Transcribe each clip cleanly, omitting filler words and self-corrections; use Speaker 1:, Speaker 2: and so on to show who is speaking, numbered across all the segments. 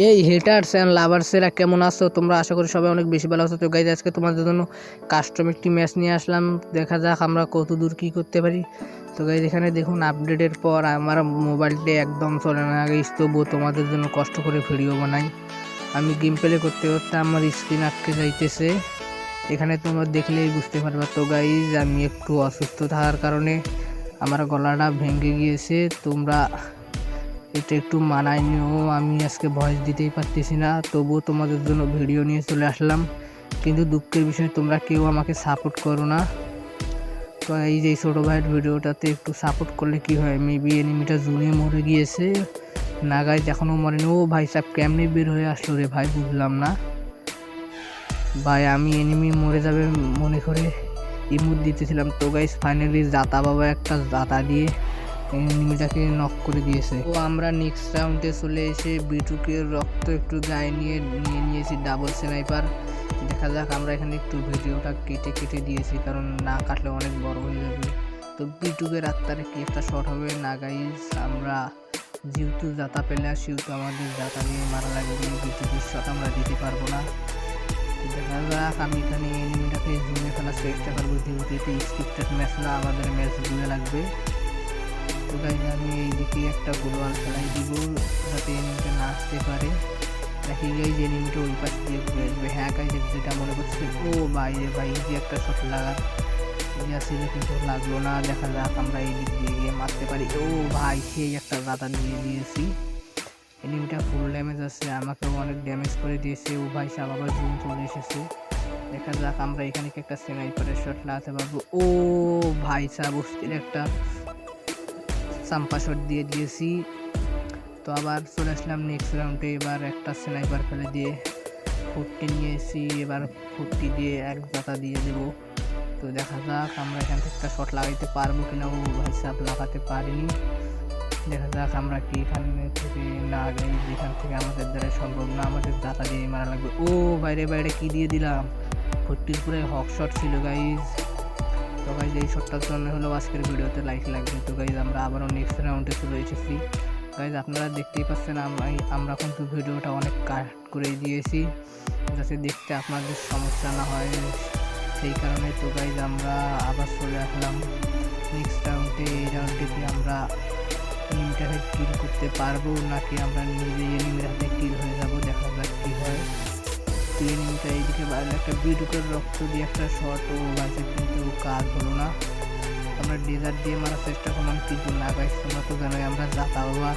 Speaker 1: এই haters and লাভার্সেরা কেমন আছো তোমরা? আশা করি সবাই অনেক বেশি ভালো আছো। তো গাইজ আজকে তোমাদের জন্য কাস্টম একটি ম্যাচ নিয়ে আসলাম, দেখা যাক আমরা কত দূর কী করতে পারি। তো গাইজ এখানে দেখুন আপডেটের পর আমার মোবাইলটা একদম চলে না গাইজ, তবুও তোমাদের জন্য কষ্ট করে ভিডিও বানাই। আমি গেম প্লে করতে করতে আমার স্ক্রিন আটকে যাইতেছে, এখানে তোমরা দেখলেই বুঝতে পারবা। তো গাইজ আমি একটু অসুস্থ থাকার কারণে আমার গলাটা ভেঙে গিয়েছে, তোমরা এটা একটু মানায় নিও। আমি আজকে ভয়েস দিতেই পারতেছি না, তবুও তোমাদের জন্য ভিডিও নিয়ে চলে আসলাম। কিন্তু দুঃখের বিষয় তোমরা কেউ আমাকে সাপোর্ট করো না। তো এই যে ছোটো ভাইয়ের ভিডিওটাতে একটু সাপোর্ট করলে কি হয়, মেবি এনিমিটা জুনে মরে গিয়েছে না গাইজ, এখনও মরেনি। ও ভাই সাহেব কেমনি বের হয়ে আসলো রে ভাই, বুঝলাম না ভাই। আমি এনিমি মরে যাবে মনে করে ইমোট দিতেছিলাম। তো গাইজ ফাইনালি জাতা বাবা একটা জাতা দিয়ে এনিমিটাকে নক করে দিয়েছে। তো আমরা নেক্সট রাউন্ডে চলে এসে বিটুকের রক্ত একটু গায়ে নিয়ে নিয়েছি ডাবল স্নাইপার। দেখা যাক, আমরা এখানে একটু ভিডিওটা কেটে কেটে দিয়েছি, কারণ না কাটলে অনেক বড় হয়ে যাবে। তো বিটুকের আত্মারে কি একটা শট হবে না গাইজ, আমরা যেহেতু জাতা পেলে সেহেতু আমাদের জাতা দিয়ে মারা লাগবে, বিটুকের শট আমরা দিতে পারবো না। দেখা যাক, আমি এখানে এনিমিটাকে জুমে ফেলার চেষ্টা করবো, যেহেতু এতে স্ক্রিপ্টেড ম্যাচ না, আমাদের ম্যাচ জুমে লাগবে। তো গাইজ আমি এইদিকে একটা গ্লোয়াল ফেলাই দিব যাতে এনিমিটা না আসতে পারে। নাকি গাইজ এনিমিটা ওই পাশ দিয়ে ঘুরে আসবে। হ্যাঁ গাইজ যেটা মনে করছে। ও বাইরে ভাই যে একটা শট লাগার ইয়া ছিল কিন্তু লাগলো না। দেখা যাক আমরা এই দিক দিয়ে গিয়ে মারতে পারি। ও ভাই সেই একটা গাদা দিয়ে দিয়েছি। এনিমিটা ফুল ড্যামেজ আছে, আমাকেও অনেক ড্যামেজ করে দিয়েছে। ও ভাই সাহেব আবার জুম চলে এসেছে। দেখা যাক আমরা এখানে কি একটা স্নাইপারের শট লাগাতে পারবো। ও ভাই সাহেব অস্থির একটা চাম্পা শট দিয়ে দিয়েছি। তো আবার চলে আসলাম নেক্সট রাউন্ডে, এবার একটা স্নাইপার ফেলে দিয়ে 40 নিয়ে এসেছি, এবার 40 দিয়ে এক জাতা দিয়ে দেব। তো দেখা যাক আমরা এখান থেকে একটা শট লাগাইতে পারবো কিনা। ও ভাই সাহেব লাগাতে পারিনি। দেখা যাক আমরা কি এখানে থেকে না যাই, যেখান থেকে আমাদের দ্বারা সম্ভব না, আমাদের জাতা দিয়ে মারা লাগবে। ও বাইরে বাইরে কি দিয়ে দিলাম, 40 পুরো হক শট ছিল গাইজ। তো গাইজ এই শটটার জন্য হলো আজকের ভিডিওতে লাইক লাগবে। তো গাইজ আমরা আবারও নেক্সট রাউন্ডে চলে এসেছি। গাইজ আপনারা দেখতেই পাচ্ছেন আমরা কিন্তু ভিডিওটা অনেক কাট করে দিয়েছি যাতে দেখতে আপনাদের সমস্যা না হয়, সেই কারণে। তো গাইজ আমরা আবার চলে আসলাম নেক্সট রাউন্ডে। এই রাউন্ডে কি আমরা এনিমিটাকে কিল করতে পারবো নাকি আমরা নিজে এনিমির হাতে কিল হয়ে যাবো, দেখা যাক কি হয়। তো এনিমিটা এইদিকে বাইরে একটা বিটুকের রক্ত দিয়ে একটা শট ও বাজে, কিন্তু কাজ হলো না। আমরা ডেজার্ট দিয়ে মারার চেষ্টা করলাম কিন্তু না গাইজ, তোমরা তো জানোই আমরা জাতা বাবা,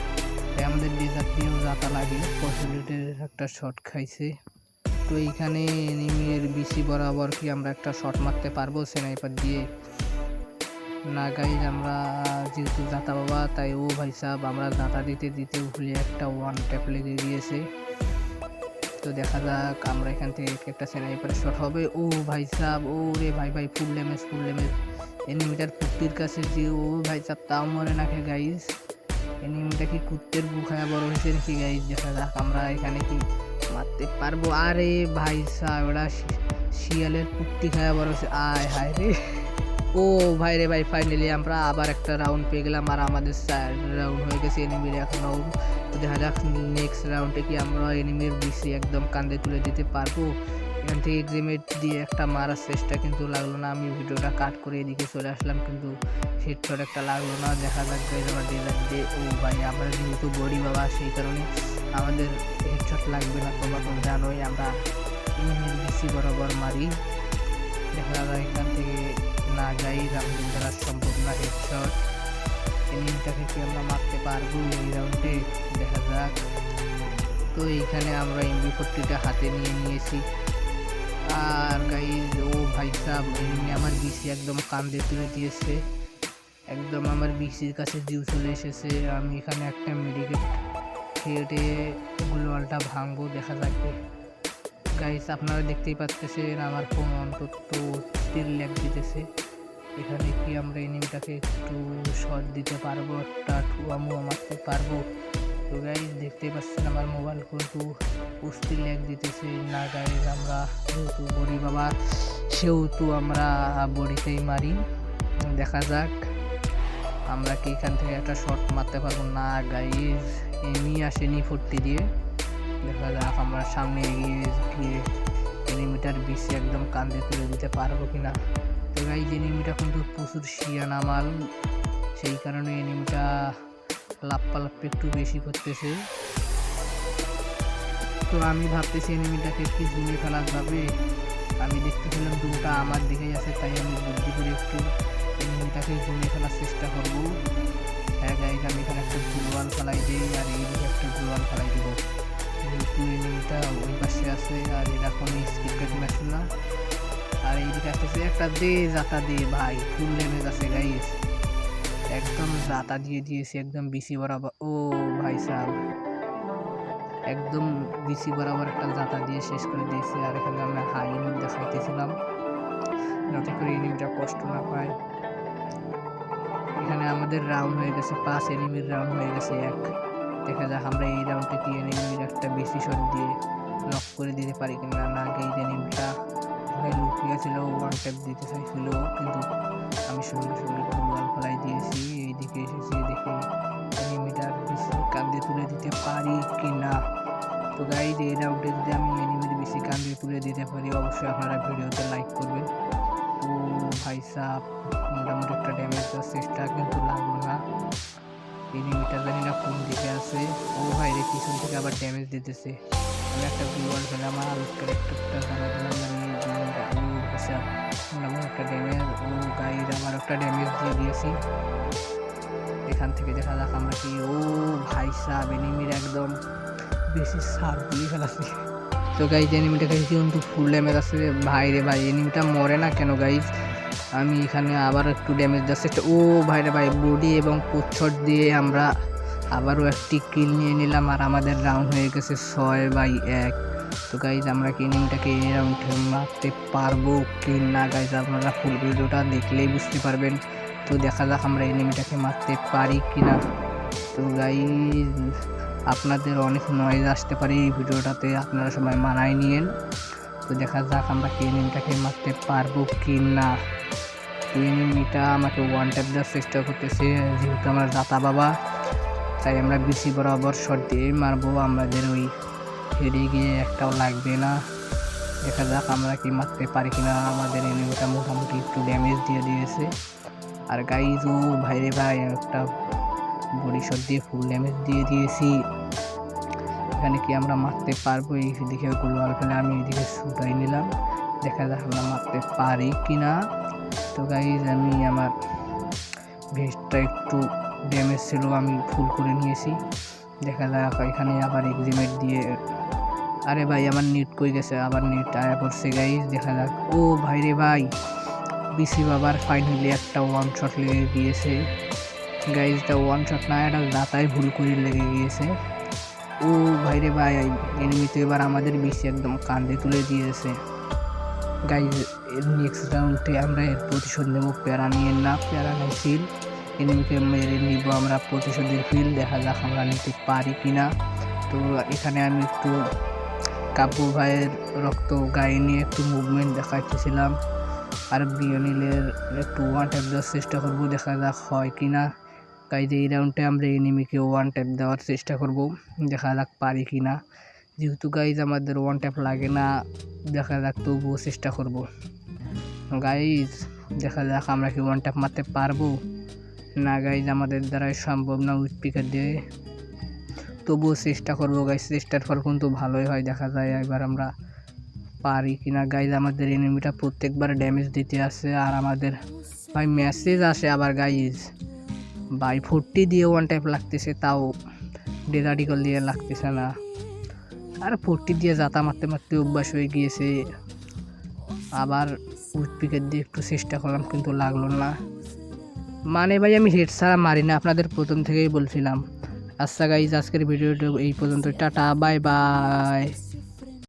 Speaker 1: তাই আমাদের ডেজার্ট দিয়েও জাতা লাগে। পসিবিলিটির একটা শট খাইছে। তো এইখানে এনিমির বিসি বরাবর কি আমরা একটা শট মারতে পারবো স্নাইপার দিয়ে না গাইজ, আমরা যেহেতু জাতা বাবা তাই। ও ভাই সাহেব আমরা জাতা দিতে দিতে ভুলে একটা ওয়ান ট্যাপ লেগে গিয়েছে। তো দেখা যাক আমরা এখান থেকে একটা স্নাইপার শট হবে। ও ভাই সাহেব, ও রে ভাই ভাই ফুল ড্যামেজ ফুল ড্যামেজ। এনিমিটার কুত্তির কাছে যে ও ভাই সাহেব তাও মরে নাকি গাইজ, এনিমিটা কি কুত্তের বুখায়া বড় হয়েছে নাকি গাইজ। দেখা যাক আমরা এখানে কি মারতে পারবো। আরে ভাই সাহেব ওরা শিয়ালের কুত্তি খায়া বড় হয়েছে, আয় হায় রে। ও ভাই রে ভাই ফাইনালি আমরা আবার একটা রাউন্ড পেয়ে গেলাম, আর আমাদের 4 রাউন্ড হয়ে গেছে, এনিমির 1 রাউন্ড। তো দেখা যাক নেক্সট রাউন্ডে কি আমরা এনিমির বিসি একদম কান্দে তুলে দিতে পারবো। এখান থেকে এক্সিমেট দিয়ে একটা মারার চেষ্টা কিন্তু লাগলো না, আমি ভিডিওটা কাট করে এদিকে চলে আসলাম, কিন্তু হেডশট একটা লাগলো না। দেখা যাক গাইজ আমার ডেজার্ট দিয়ে। ও ভাই আমরা যেহেতু বডি বাবা সেই কারণে আমাদের হেডশট লাগবে না, তোমরা তো জানোই আমরা এনিমির বিসি বরাবর মারি। দেখা যাক এখান থেকে না গাইজ আমাদের দ্বারা সম্ভব না হেডশট। এনিমিটাকে কি আমরা মারতে পারবো এই রাউন্ডে, দেখা যাক। তো এইখানে আমরা MB40টা হাতে নিয়ে নিয়েছি। আর গাইজ ও ভাই সাহেব এনিমি আমার বিসি একদম কান্দে তুলে দিয়েছে, একদম আমার বিসির কাছে জিউ চলে এসেছে। আমি এখানে একটা মেডিকেট খেয়ে গ্লোয়ালটা ভাঙবো, দেখা যাক। গাইজ আপনারা দেখতেই পাচ্ছেন আমার ফোন অন্তত 3 ল্যাগ দিতেছে। এখানে কি আমরা এনিমিটাকে একটু শট দিতে পারবো, একটা ঠুয়া মারতে পারবো। তো গাইজ দেখতেই পাচ্ছেন আমার মোবাইল কিন্তু 3 ল্যাগ দিতেছে না গাইজ, আমরা যেহেতু বড়ি বাবা সেহেতু আমরা বড়িতেই মারি। দেখা যাক আমরা কি এখান থেকে একটা শট মারতে পারবো না গাইজ। এমনি আসেনি 40 দিয়ে। দেখা যাক আমরা সামনে এগিয়ে গিয়ে এনিমিটার বেশি একদম কান্দে তুলে দিতে পারবো কিনা। তো গাইজ এনিমিটা কিন্তু প্রচুর শিয়ানা মাল, সেই কারণে এনিমিটা লাপ্পালাপ্পি একটু বেশি করতেছে। তো আমি ভাবতেছি এনিমিটাকে কি জুমে ফেলা যাবে। আমি দেখতেছিলাম জুমটা আমার দিকেই আছে, তাই আমি বুদ্ধি করে একটু এনিমিটাকে জুমে ফেলার চেষ্টা করব। হ্যাঁ গাইজ, আমি এখানে একটা গ্লোয়াল ফেলাই দিই আর এই দিকে একটা গ্লোয়াল ফেলাই দেবো, যেহেতু এনিমিটা ওই পাশে আছে আর এটা কোনো স্কিপেট ম্যাচ না। আর এইদিকে আসতেছে একটা দে জাতা দিয়ে, ভাই ফুল ড্যামেজ আছে গাইজ, একদম জাতা দিয়ে দিয়েছি একদম বিসি বরাবর। ও ভাই সাহেব, একদম বিসি বরাবর একটা জাতা দিয়ে শেষ করে দিয়েছি। আর এখানে আমরা হাই নোট দেখাইতেছিলাম যাতে করে এনিমিটা কষ্ট না পায়। এখানে আমাদের রাউন্ড হয়ে গেছে 5, এনিমির রাউন্ড হয়ে গেছে 1। দেখা যাক আমরা এই রাউন্ডে কি এনিমির একটা বেশি শট দিয়ে নক করে দিতে পারি কিনা। না আগে এই এনিমিটা লুকিয়ে ছিল, ওয়ান ট্যাপ দিতে চাইছিল, কিন্তু আমি সঙ্গে সঙ্গে গোল ফেলাই দিয়েছি। এইদিকে এসেছি, দেখি এনিমিটার বেশি কান্দে তুলে দিতে পারি কিনা। তো গাইজ এই রাউন্ডে যদি আমি এনিমির বেশি কান্দে তুলে দিতে পারি, অবশ্যই আপনারা ভিডিওতে লাইক করবেন। ও ভাই সাহেব, মোটামুটি একটা ড্যামেজ দেওয়ার চেষ্টা, কিন্তু লাগলো না। এনিমিটা জানি না কোন দিকে আছে। ও ভাই রে, পিছন থেকে আবার ড্যামেজ দিতেছে। আমি একটা গ্লোয়াল ফেলাম আর ক্যারেক্টারটা জানা দিলাম মোটামুটি একটা ড্যামেজ। ও গাইজ আমার একটা ড্যামেজ দিয়ে দিয়েছি। এখান থেকে দেখা যাক আমরা কি। ও ভাই সাহেব, এনিমির একদম বেশি সার দিয়ে ফেলাছি। তো গাইজ এনিমিটা কাছে কিন্তু ফুল ড্যামেজ আছে। ভাই রে ভাই, এনিমিটা মরে না কেন গাইজ। আমি এখানে আবার একটু ড্যামেজ দেওয়ার চেষ্টা। ও ভাই রে ভাই, বডি এবং পুচ্ছট দিয়ে আমরা আবারও একটি কিল নিয়ে নিলাম আর আমাদের রাউন্ড হয়ে গেছে 6/1। তো গাইজ আমরা কি এনিমিটাকে এই রাউন্ডে মারতে পারবো কি না গাইজ, আপনারা ফুল ভিডিওটা দেখলেই বুঝতে পারবেন। তো দেখা যাক আমরা এনিমিটাকে মারতে পারি কিনা। তো গাইজ আপনাদের অনেক নয়েজ আসতে পারে এই ভিডিওটাতে, আপনারা সবাই মানায় নিয়েন। তো দেখা যাক আমরা কি এনিমিটাকে মারতে পারবো কি না। তো এনিমিটা আমাকে ওয়ান ট্যাপ দেওয়ার চেষ্টা করতেছে, যেহেতু আমরা দাতা বাবা, তাই আমরা বিসি বরাবর শট দিয়ে মারবো। আমাদের ওই হেরে গিয়ে একটাও লাগবে না। দেখা যাক আমরা কি মারতে পারি কিনা। আমাদের এনিমিটা মোটামুটি একটু ড্যামেজ দিয়ে দিয়েছে। আর গাইজ ও ভাই রে ভাই, একটা বডি শট দিয়ে ফুল ড্যামেজ দিয়ে দিয়েছি। এখানে কি আমরা মারতে পারবো। এই দিকে গোলওয়াল ফেলে আমি এইদিকে শুটাই নিলাম, দেখা যাক আমরা মারতে পারি কিনা। তো গাইজ আমি আমার ভেস্টটা একটু ড্যামেজ ছিল, আমি ফুল করে নিয়েছি। দেখা যাক এখানে আবার এক্সিমেট দিয়ে, আরে ভাই আমার নেট কই গেছে, আবার নেট আয়া পড়ছে গাইজ। দেখা যাক। ও ভাই রে ভাই, বিসি বাবার ফাইনালি একটা ওয়ান শট লেগে গিয়েছে গাইজ। এটা ওয়ান শট না, এটা দাতায় ভুল করে লেগে গিয়েছে। ও ভাই রে ভাই, এনিমি তো এবার আমাদের বিসি একদম কান্দে তুলে দিয়েছে গাইজ। নেক্সট রাউন্ডে আমরা এর প্রতিশোধ নেব, প্যারা নিয়ে না, প্যারা নাই ফিল, এনিমিকে মেরে নিব আমরা প্রতিশোধের ফিল। দেখা যাক আমরা নিতে পারি কিনা। তো এখানে আমি একটু কাব্য ভাইয়ের রক্ত গায়ে নিয়ে একটু মুভমেন্ট দেখাইতেছিলাম, আর বিয়নিলের একটু ওয়ান ট্যাপ দেওয়ার চেষ্টা করবো, দেখা যাক হয় কিনা। গাইজ এই রাউন্ডে আমরা এনিমিকে ওয়ান ট্যাপ দেওয়ার চেষ্টা করব, দেখা যাক পারি কিনা। যেহেতু গাইজ আমাদের ওয়ান ট্যাপ লাগে না, দেখা যাক তবুও চেষ্টা করব। গাইজ দেখা যাক আমরা কি ওয়ান ট্যাপ মারতে পারবো না। গাইজ আমাদের দ্বারাই সম্ভব না উইথ পিকার দিয়ে, তবুও চেষ্টা করবো গাইজ। চেষ্টার ফল কিন্তু ভালোই হয়, দেখা যায় এবার আমরা পারি কিনা। গাইজ আমাদের এনিমিটা প্রত্যেকবার ড্যামেজ দিতে আসে, আর আমাদের ভাই মেসেজ আসে আবার গাইজ, ভাই 40 দিয়ে ওয়ান ট্যাপ লাগতেছে, তাও ডেজার্টিকল দিয়ে লাগতেছে না। আর 40 দিয়ে জাতা মারতে মারতে অভ্যাস হয়ে গিয়েছে। আবার উইথ পিকের দিয়ে একটু চেষ্টা করলাম, কিন্তু লাগলো না। মানে ভাই আমি হেড ছাড়া মারি না, আপনাদের প্রথম থেকেই বলছিলাম। আচ্ছা গাইজ আজকের ভিডিওটা এই পর্যন্ত, টাটা বাই বাই।